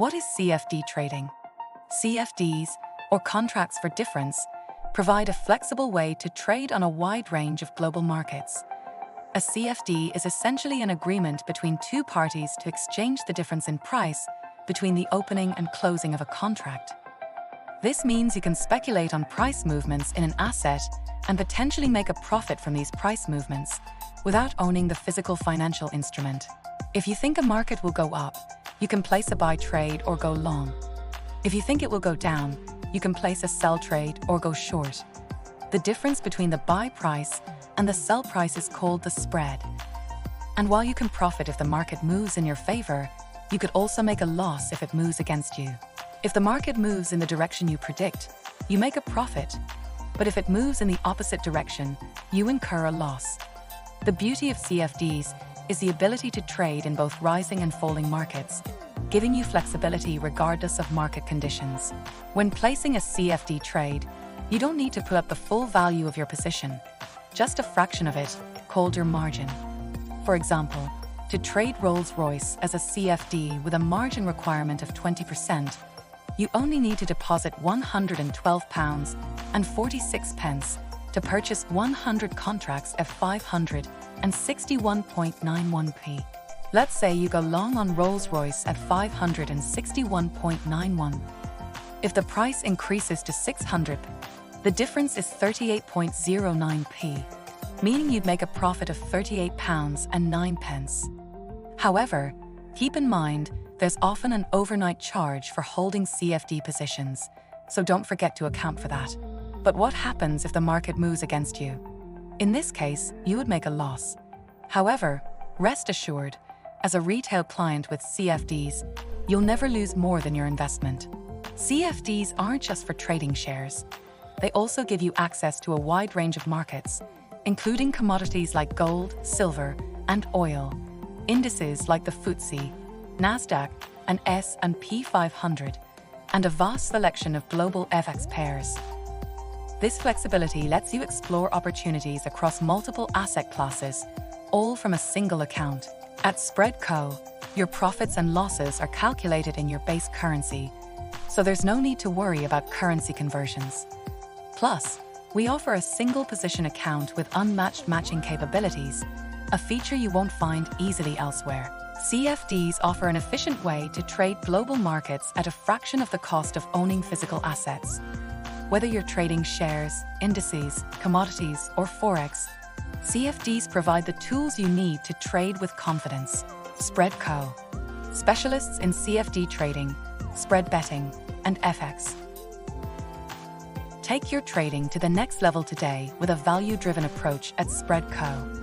What is CFD trading? CFDs, or contracts for difference, provide a flexible way to trade on a wide range of global markets. A CFD is essentially an agreement between two parties to exchange the difference in price between the opening and closing of a contract. This means you can speculate on price movements in an asset and potentially make a profit from these price movements without owning the physical financial instrument. If you think a market will go up, you can place a buy trade or go long. If you think it will go down, you can place a sell trade or go short. The difference between the buy price and the sell price is called the spread. And while you can profit if the market moves in your favor, you could also make a loss if it moves against you. If the market moves in the direction you predict, you make a profit. But if it moves in the opposite direction, you incur a loss. The beauty of CFDs is the ability to trade in both rising and falling markets, giving you flexibility regardless of market conditions. When placing a CFD trade, you don't need to put up the full value of your position, just a fraction of it, called your margin. For example, to trade Rolls-Royce as a CFD with a margin requirement of 20%, you only need to deposit £112.46 to purchase 100 contracts at 561.91p. Let's say you go long on Rolls-Royce at 561.91. If the price increases to 600, the difference is 38.09p, meaning you'd make a profit of £38.09. However, keep in mind there's often an overnight charge for holding CFD positions, so don't forget to account for that. But what happens if the market moves against you? In this case, you would make a loss. However, rest assured, as a retail client with CFDs, you'll never lose more than your investment. CFDs aren't just for trading shares. They also give you access to a wide range of markets, including commodities like gold, silver, and oil, indices like the FTSE, Nasdaq, and S&P 500, and a vast selection of global FX pairs. This flexibility lets you explore opportunities across multiple asset classes, all from a single account. At SpreadCo, your profits and losses are calculated in your base currency, so there's no need to worry about currency conversions. Plus, we offer a single position account with unmatched matching capabilities, a feature you won't find easily elsewhere. CFDs offer an efficient way to trade global markets at a fraction of the cost of owning physical assets. Whether you're trading shares, indices, commodities, or Forex, CFDs provide the tools you need to trade with confidence. SpreadCo, specialists in CFD trading, spread betting, and FX. Take your trading to the next level today with a value-driven approach at SpreadCo.